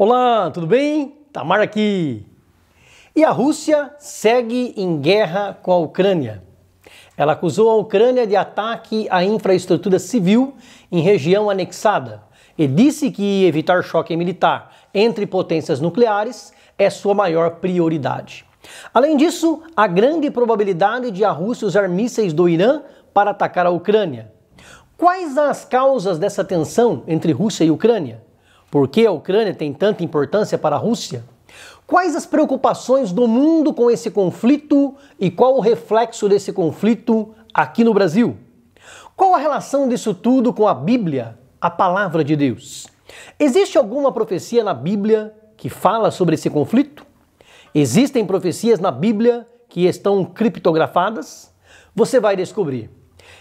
Olá, tudo bem? Tamar aqui. E a Rússia segue em guerra com a Ucrânia. Ela acusou a Ucrânia de ataque à infraestrutura civil em região anexada e disse que evitar choque militar entre potências nucleares é sua maior prioridade. Além disso, há grande probabilidade de a Rússia usar mísseis do Irã para atacar a Ucrânia. Quais as causas dessa tensão entre Rússia e Ucrânia? Por que a Ucrânia tem tanta importância para a Rússia? Quais as preocupações do mundo com esse conflito e qual o reflexo desse conflito aqui no Brasil? Qual a relação disso tudo com a Bíblia, a palavra de Deus? Existe alguma profecia na Bíblia que fala sobre esse conflito? Existem profecias na Bíblia que estão criptografadas? Você vai descobrir.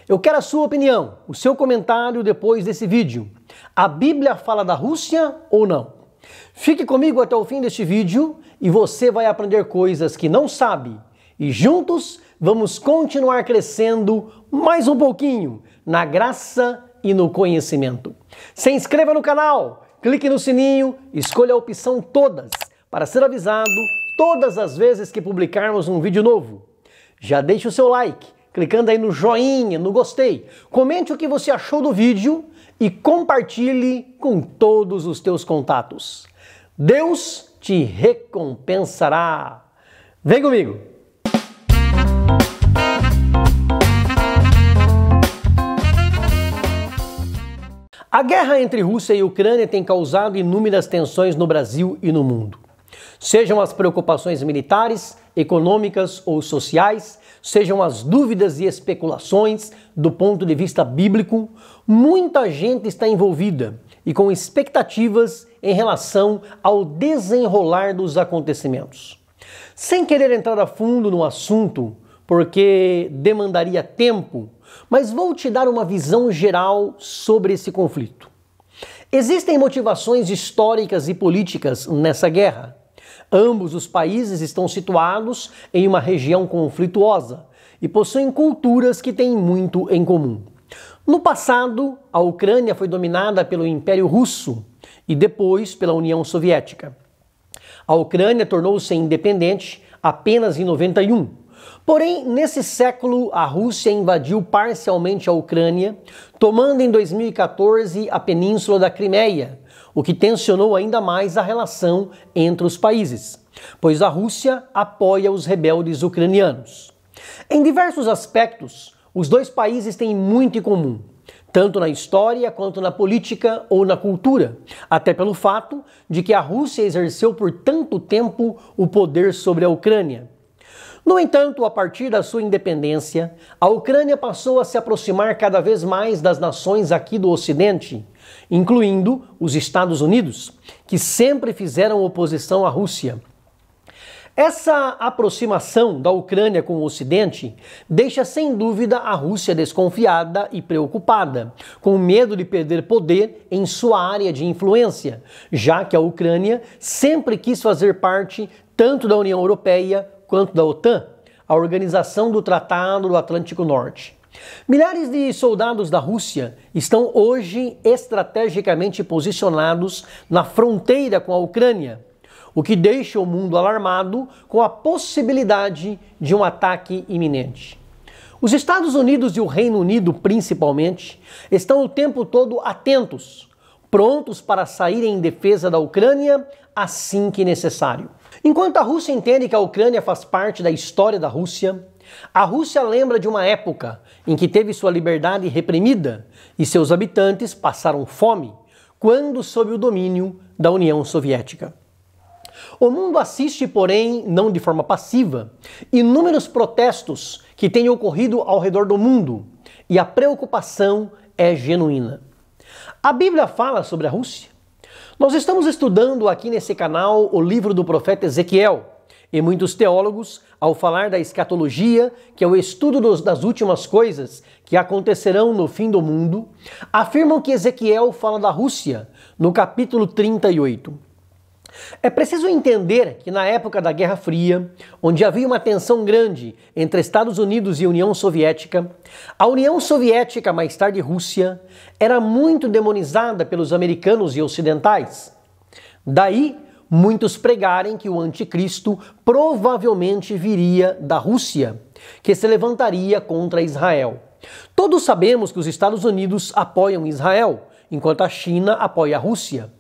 Eu quero a sua opinião, o seu comentário depois desse vídeo. A Bíblia fala da Rússia ou não? Fique comigo até o fim deste vídeo e você vai aprender coisas que não sabe. E juntos vamos continuar crescendo mais um pouquinho na graça e no conhecimento. Se inscreva no canal, clique no sininho, escolha a opção todas para ser avisado todas as vezes que publicarmos um vídeo novo. Já deixe o seu like, clicando aí no joinha, no gostei. Comente o que você achou do vídeo e compartilhe com todos os teus contatos. Deus te recompensará. Vem comigo! A guerra entre Rússia e Ucrânia tem causado inúmeras tensões no Brasil e no mundo. Sejam as preocupações militares, econômicas ou sociais, sejam as dúvidas e especulações do ponto de vista bíblico, muita gente está envolvida e com expectativas em relação ao desenrolar dos acontecimentos. Sem querer entrar a fundo no assunto, porque demandaria tempo, mas vou te dar uma visão geral sobre esse conflito. Existem motivações históricas e políticas nessa guerra. Ambos os países estão situados em uma região conflituosa e possuem culturas que têm muito em comum. No passado, a Ucrânia foi dominada pelo Império Russo e depois pela União Soviética. A Ucrânia tornou-se independente apenas em 91. Porém, nesse século, a Rússia invadiu parcialmente a Ucrânia, tomando em 2014 a península da Crimeia, o que tensionou ainda mais a relação entre os países, pois a Rússia apoia os rebeldes ucranianos. Em diversos aspectos, os dois países têm muito em comum, tanto na história quanto na política ou na cultura, até pelo fato de que a Rússia exerceu por tanto tempo o poder sobre a Ucrânia. No entanto, a partir da sua independência, a Ucrânia passou a se aproximar cada vez mais das nações aqui do Ocidente, incluindo os Estados Unidos, que sempre fizeram oposição à Rússia. Essa aproximação da Ucrânia com o Ocidente deixa sem dúvida a Rússia desconfiada e preocupada, com medo de perder poder em sua área de influência, já que a Ucrânia sempre quis fazer parte tanto da União Europeia quanto da OTAN, a Organização do Tratado do Atlântico Norte. Milhares de soldados da Rússia estão hoje estrategicamente posicionados na fronteira com a Ucrânia, o que deixa o mundo alarmado com a possibilidade de um ataque iminente. Os Estados Unidos e o Reino Unido, principalmente, estão o tempo todo atentos, prontos para sair em defesa da Ucrânia assim que necessário. Enquanto a Rússia entende que a Ucrânia faz parte da história da Rússia, a Rússia lembra de uma época em que teve sua liberdade reprimida e seus habitantes passaram fome, quando sob o domínio da União Soviética. O mundo assiste, porém, não de forma passiva, inúmeros protestos que têm ocorrido ao redor do mundo, e a preocupação é genuína. A Bíblia fala sobre a Rússia. Nós estamos estudando aqui nesse canal o livro do profeta Ezequiel, e muitos teólogos, ao falar da escatologia, que é o estudo das últimas coisas que acontecerão no fim do mundo, afirmam que Ezequiel fala da Rússia, no capítulo 38. É preciso entender que na época da Guerra Fria, onde havia uma tensão grande entre Estados Unidos e União Soviética, a União Soviética, mais tarde Rússia, era muito demonizada pelos americanos e ocidentais. Daí, muitos pregarem que o anticristo provavelmente viria da Rússia, que se levantaria contra Israel. Todos sabemos que os Estados Unidos apoiam Israel, enquanto a China apoia a Rússia.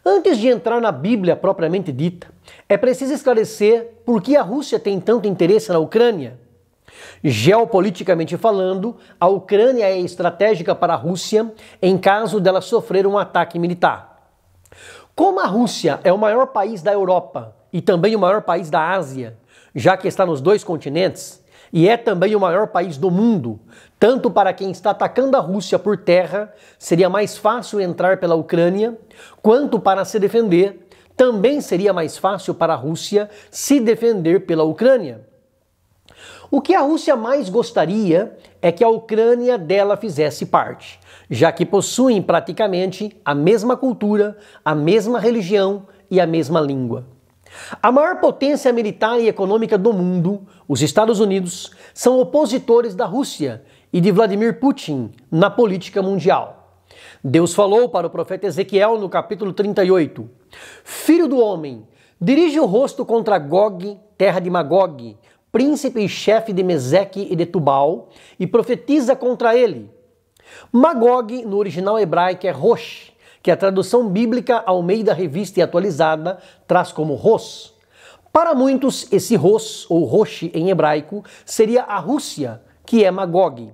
Antes de entrar na Bíblia propriamente dita, é preciso esclarecer por que a Rússia tem tanto interesse na Ucrânia. Geopoliticamente falando, a Ucrânia é estratégica para a Rússia em caso dela sofrer um ataque militar. Como a Rússia é o maior país da Europa e também o maior país da Ásia, já que está nos dois continentes, e é também o maior país do mundo, tanto para quem está atacando a Rússia por terra, seria mais fácil entrar pela Ucrânia, quanto para se defender, também seria mais fácil para a Rússia se defender pela Ucrânia. O que a Rússia mais gostaria é que a Ucrânia dela fizesse parte, já que possuem praticamente a mesma cultura, a mesma religião e a mesma língua. A maior potência militar e econômica do mundo, os Estados Unidos, são opositores da Rússia e de Vladimir Putin na política mundial. Deus falou para o profeta Ezequiel no capítulo 38, Filho do homem, dirige o rosto contra Gog, terra de Magog, príncipe e chefe de Meseque e de Tubal, e profetiza contra ele. Magog, no original hebraico, é Rosh, que a tradução bíblica Almeida Revista e Atualizada traz como Ros. Para muitos, esse Ros, ou Rosh em hebraico, seria a Rússia, que é Magog.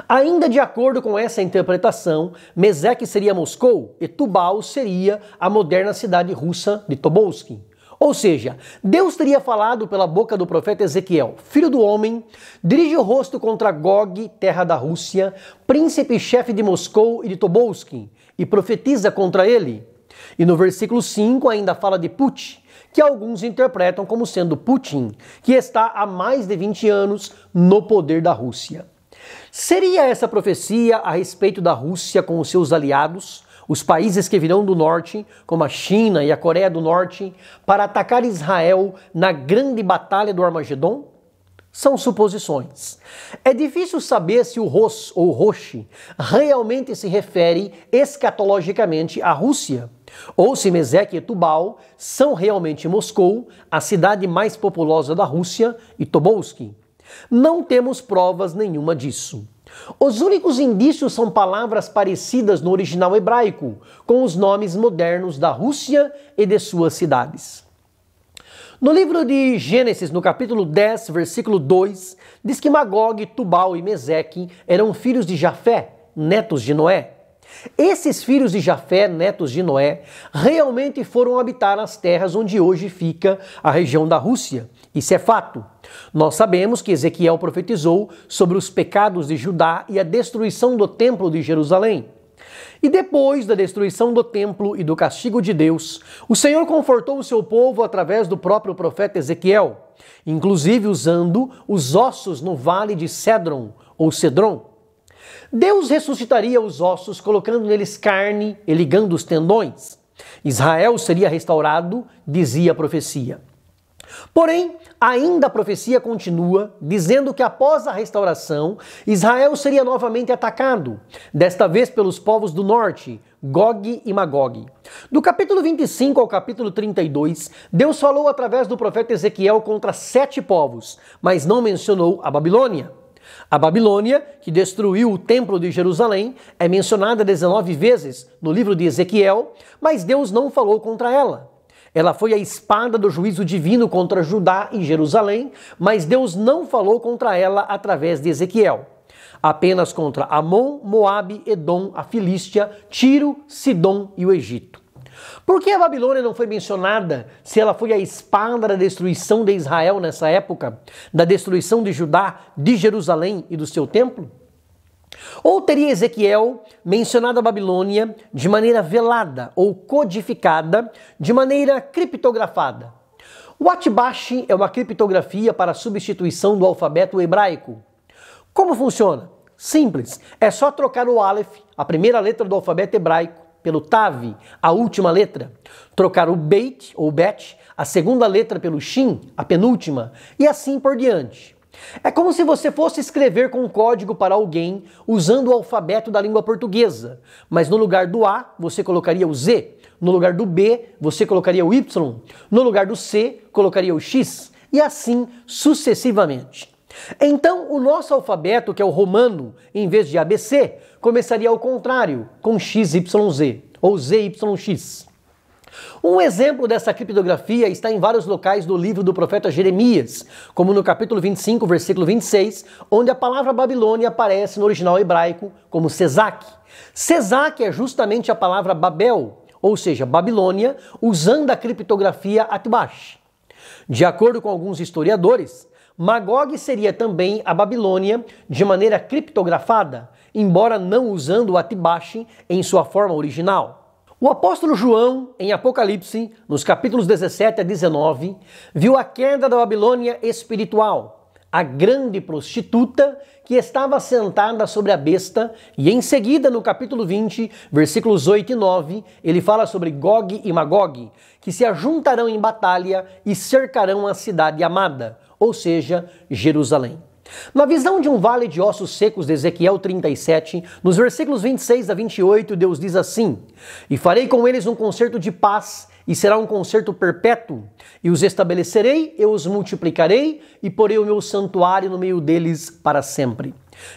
Ainda de acordo com essa interpretação, Meseque seria Moscou e Tubal seria a moderna cidade russa de Tobolsk. Ou seja, Deus teria falado pela boca do profeta Ezequiel, filho do homem, dirige o rosto contra Gog, terra da Rússia, príncipe e chefe de Moscou e de Tobolsk, e profetiza contra ele. E no versículo 5 ainda fala de Putin, que alguns interpretam como sendo Putin, que está há mais de 20 anos no poder da Rússia. Seria essa profecia a respeito da Rússia com os seus aliados, os países que virão do norte, como a China e a Coreia do Norte, para atacar Israel na grande batalha do Armagedon? São suposições. É difícil saber se o Ros ou Rosh realmente se refere escatologicamente à Rússia, ou se Meseque e Tubal são realmente Moscou, a cidade mais populosa da Rússia, e Tobolsk. Não temos provas nenhuma disso. Os únicos indícios são palavras parecidas no original hebraico, com os nomes modernos da Rússia e de suas cidades. No livro de Gênesis, no capítulo 10, versículo 2, diz que Magog, Tubal e Meseque eram filhos de Jafé, netos de Noé. Esses filhos de Jafé, netos de Noé, realmente foram habitar as terras onde hoje fica a região da Rússia. Isso é fato. Nós sabemos que Ezequiel profetizou sobre os pecados de Judá e a destruição do templo de Jerusalém. E depois da destruição do templo e do castigo de Deus, o Senhor confortou o seu povo através do próprio profeta Ezequiel, inclusive usando os ossos no vale de Cédron ou Cedron. Deus ressuscitaria os ossos colocando neles carne e ligando os tendões. Israel seria restaurado, dizia a profecia. Porém, ainda a profecia continua, dizendo que após a restauração, Israel seria novamente atacado, desta vez pelos povos do norte, Gog e Magog. Do capítulo 25 ao capítulo 32, Deus falou através do profeta Ezequiel contra 7 povos, mas não mencionou a Babilônia. A Babilônia, que destruiu o templo de Jerusalém, é mencionada 19 vezes no livro de Ezequiel, mas Deus não falou contra ela. Ela foi a espada do juízo divino contra Judá e Jerusalém, mas Deus não falou contra ela através de Ezequiel. Apenas contra Amon, Moabe, Edom, a Filístia, Tiro, Sidom e o Egito. Por que a Babilônia não foi mencionada se ela foi a espada da destruição de Israel nessa época, da destruição de Judá, de Jerusalém e do seu templo? Ou teria Ezequiel mencionado a Babilônia de maneira velada ou codificada, de maneira criptografada? O Atbash é uma criptografia para a substituição do alfabeto hebraico. Como funciona? Simples, é só trocar o Aleph, a primeira letra do alfabeto hebraico, pelo Tav, a última letra. Trocar o Beit, ou Bet, a segunda letra pelo Shin, a penúltima, e assim por diante. É como se você fosse escrever com um código para alguém usando o alfabeto da língua portuguesa, mas no lugar do A você colocaria o Z, no lugar do B, você colocaria o Y, no lugar do C, colocaria o X, e assim sucessivamente. Então, o nosso alfabeto, que é o romano, em vez de ABC, começaria ao contrário, com XYZ, ou ZYX. Um exemplo dessa criptografia está em vários locais do livro do profeta Jeremias, como no capítulo 25, versículo 26, onde a palavra Babilônia aparece no original hebraico como Sezac. Sezac é justamente a palavra Babel, ou seja, Babilônia, usando a criptografia Atbash. De acordo com alguns historiadores, Magog seria também a Babilônia de maneira criptografada, embora não usando o Atbash em sua forma original. O apóstolo João, em Apocalipse, nos capítulos 17 a 19, viu a queda da Babilônia espiritual, a grande prostituta que estava sentada sobre a besta, e em seguida, no capítulo 20, versículos 8 e 9, ele fala sobre Gog e Magog, que se ajuntarão em batalha e cercarão a cidade amada, ou seja, Jerusalém. Na visão de um vale de ossos secos de Ezequiel 37, nos versículos 26 a 28, Deus diz assim: "E farei com eles um concerto de paz, e será um concerto perpétuo, e os estabelecerei, eu os multiplicarei, e porei o meu santuário no meio deles para sempre.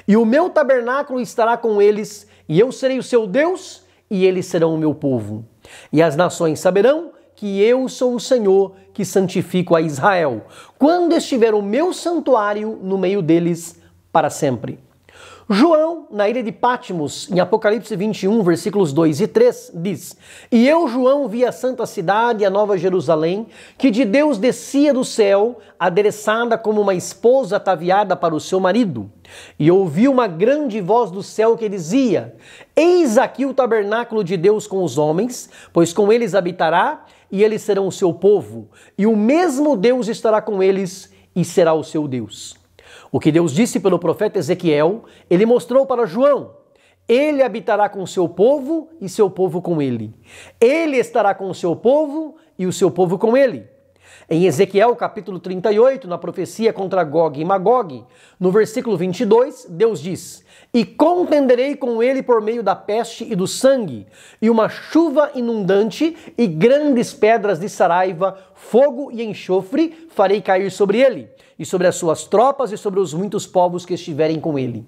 E o meu tabernáculo estará com eles, e eu serei o seu Deus, e eles serão o meu povo. E as nações saberão que eu sou o Senhor que santifico a Israel, quando estiver o meu santuário no meio deles para sempre." João, na ilha de Patmos, em Apocalipse 21, versículos 2 e 3, diz: "E eu, João, vi a santa cidade, a nova Jerusalém, que de Deus descia do céu, adereçada como uma esposa ataviada para o seu marido. E ouvi uma grande voz do céu que dizia: Eis aqui o tabernáculo de Deus com os homens, pois com eles habitará, e eles serão o seu povo, e o mesmo Deus estará com eles, e será o seu Deus." O que Deus disse pelo profeta Ezequiel, ele mostrou para João. Ele habitará com o seu povo e seu povo com ele. Ele estará com o seu povo e o seu povo com ele. Em Ezequiel capítulo 38, na profecia contra Gog e Magog, no versículo 22, Deus diz: "E contenderei com ele por meio da peste e do sangue, e uma chuva inundante e grandes pedras de saraiva, fogo e enxofre farei cair sobre ele, e sobre as suas tropas e sobre os muitos povos que estiverem com ele."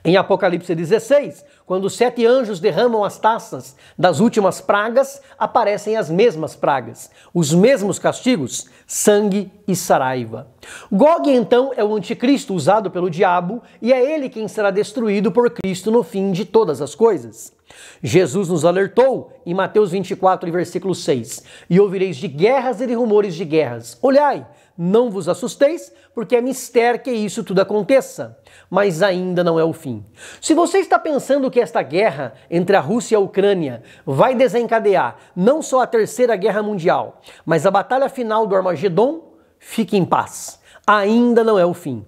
Em Apocalipse 16, quando os 7 anjos derramam as taças das últimas pragas, aparecem as mesmas pragas, os mesmos castigos, sangue e saraiva. Gog, então, é o anticristo usado pelo diabo, e é ele quem será destruído por Cristo no fim de todas as coisas. Jesus nos alertou em Mateus 24, versículo 6, "E ouvireis de guerras e de rumores de guerras. Olhai, não vos assusteis, porque é mister que isso tudo aconteça, mas ainda não é o fim." Se você está pensando que esta guerra entre a Rússia e a Ucrânia vai desencadear não só a Terceira Guerra Mundial, mas a batalha final do Armagedon, fique em paz. Ainda não é o fim.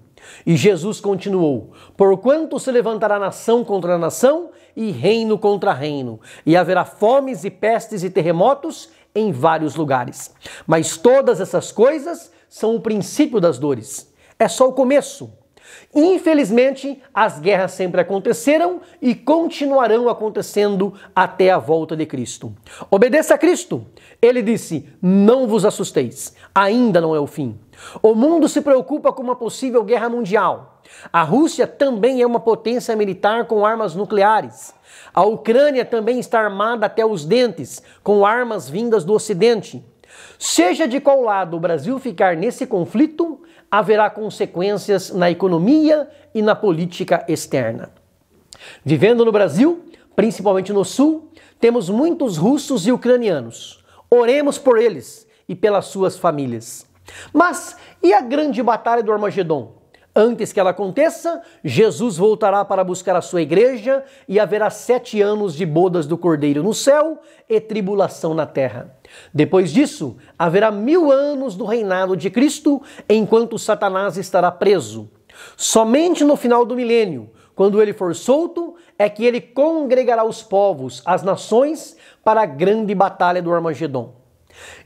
E Jesus continuou: "Porquanto se levantará nação contra nação e reino contra reino, e haverá fomes e pestes e terremotos em vários lugares. Mas todas essas coisas são o princípio das dores. É só o começo. Infelizmente, as guerras sempre aconteceram e continuarão acontecendo até a volta de Cristo. Obedeça a Cristo. Ele disse: "Não vos assusteis, ainda não é o fim." O mundo se preocupa com uma possível guerra mundial. A Rússia também é uma potência militar com armas nucleares. A Ucrânia também está armada até os dentes, com armas vindas do Ocidente. Seja de qual lado o Brasil ficar nesse conflito, haverá consequências na economia e na política externa. Vivendo no Brasil, principalmente no Sul, temos muitos russos e ucranianos. Oremos por eles e pelas suas famílias. Mas e a grande batalha do Armagedon? Antes que ela aconteça, Jesus voltará para buscar a sua igreja e haverá 7 anos de bodas do Cordeiro no céu e tribulação na terra. Depois disso, haverá 1000 anos do reinado de Cristo, enquanto Satanás estará preso. Somente no final do milênio, quando ele for solto, é que ele congregará os povos, as nações, para a grande batalha do Armagedon.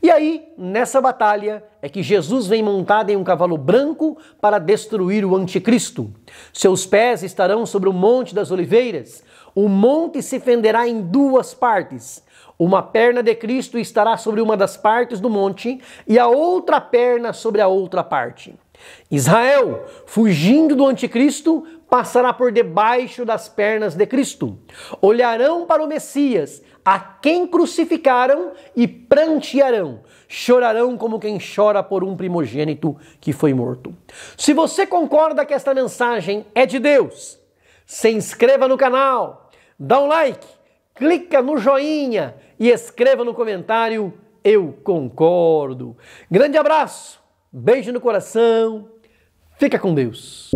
E aí, nessa batalha, é que Jesus vem montado em um cavalo branco para destruir o anticristo. Seus pés estarão sobre o Monte das Oliveiras. O monte se fenderá em 2 partes. Uma perna de Cristo estará sobre uma das partes do monte e a outra perna sobre a outra parte. Israel, fugindo do anticristo, passará por debaixo das pernas de Cristo. Olharão para o Messias, a quem crucificaram, e prantearão. Chorarão como quem chora por um primogênito que foi morto. Se você concorda que esta mensagem é de Deus, se inscreva no canal, dá um like, clica no joinha e escreva no comentário: eu concordo. Grande abraço, beijo no coração, fica com Deus.